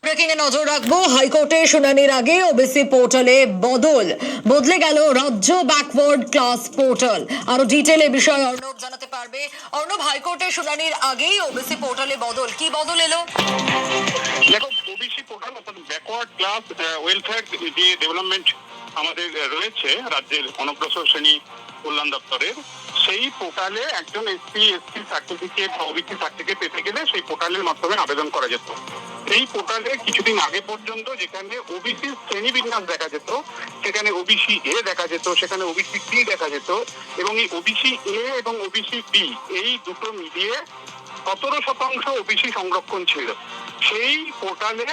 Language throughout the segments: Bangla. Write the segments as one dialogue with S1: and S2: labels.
S1: ব্রেকিং এ নজর রাখবো। হাইকোর্টে শুনানির আগে ওবিসি পোর্টালে বদলে গেল রাজ্য ব্যাকওয়ার্ড ক্লাস পোর্টাল। আরো ডিটেইলে বিষয়ে অর্ণব জানাতে পারবে। অর্ণব, হাইকোর্টে শুনানির আগেই ওবিসি পোর্টালে কি বদল এলো?
S2: দেখো, ওবিসি পোর্টাল অর্থাৎ ব্যাকওয়ার্ড ক্লাস ওয়েলফেয়ার যে ডেভেলপমেন্ট আমাদের রয়েছে রাজ্যের অনগ্রসর শ্রেণী কল্যাণ দপ্তরের, সেই পোর্টালে একজন এসসি সার্টিফিকেট বা ওবিসি সার্টিফিকেট পেতে গেলে সেই পোর্টালের মাধ্যমে আবেদন করা যেত। এই পোর্টালে কিছুদিন আগে পর্যন্ত যেখানে ওবিসি শ্রেণীবিন্যাস দেখা যেত, সেখানে ওবিসি এ দেখা যেত, সেখানে ওবিসি সি দেখা যেত, এবং এই ওবিসি এ এবং ওবিসি বি এই দুটো মিলিয়ে 17% ওবিসি সংরক্ষণ ছিল। সেই পোর্টালে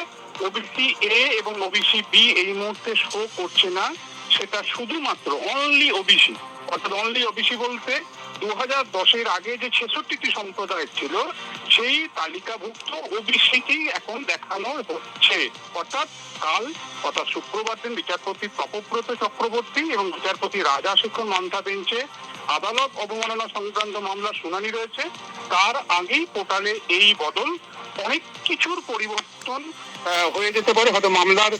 S2: ওবিসি এ এবং ওবিসি বি এই মুহূর্তে শো করছে না। সেটা শুধুমাত্র অনলি ওবিসি, অর্থাৎ অনলি ওবিসি বলতে 2010-এর আগে যে 66টি সম্প্রদায় ছিল সেই তালিকাভুক্ত ওবিসিকেই এখন দেখানো হচ্ছে। অর্থাৎ শুক্রবার দিন বিচারপতি তপব্রত চক্রবর্তী এবং বিচারপতি রাজা শেখর মান্থা বেঞ্চে আদালত অবমাননা সংক্রান্ত মামলার শুনানি রয়েছে। তার আগেই পোর্টালে এই বদল, অনেক কিছুর পরিবর্তন হয়ে যেতে পারে হয়তো মামলার।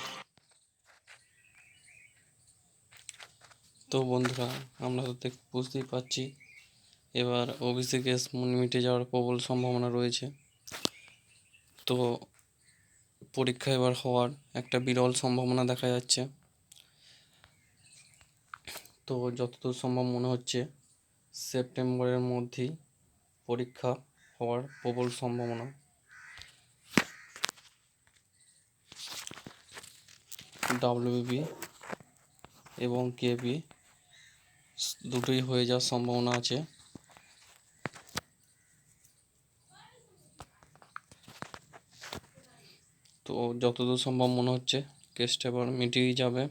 S3: তো বন্ধুরা, আমরা তো বুঝতেই পারছি এবার ওবিসি কেস মিটে যাওয়ার প্রবল সম্ভাবনা রয়েছে। তো পরীক্ষা এবার হওয়ার একটা বিরল সম্ভাবনা দেখা যাচ্ছে। তো যতদূর সম্ভব মনে হচ্ছে সেপ্টেম্বরের মধ্যেই পরীক্ষা হওয়ার প্রবল সম্ভাবনা। ডাব্লিউবি এবং কেবি দুটোই হয়ে যাওয়ার সম্ভাবনা আছে। তো যতদূর সম্ভব মনে হচ্ছে কেসটা এবার মিটেই যাবে।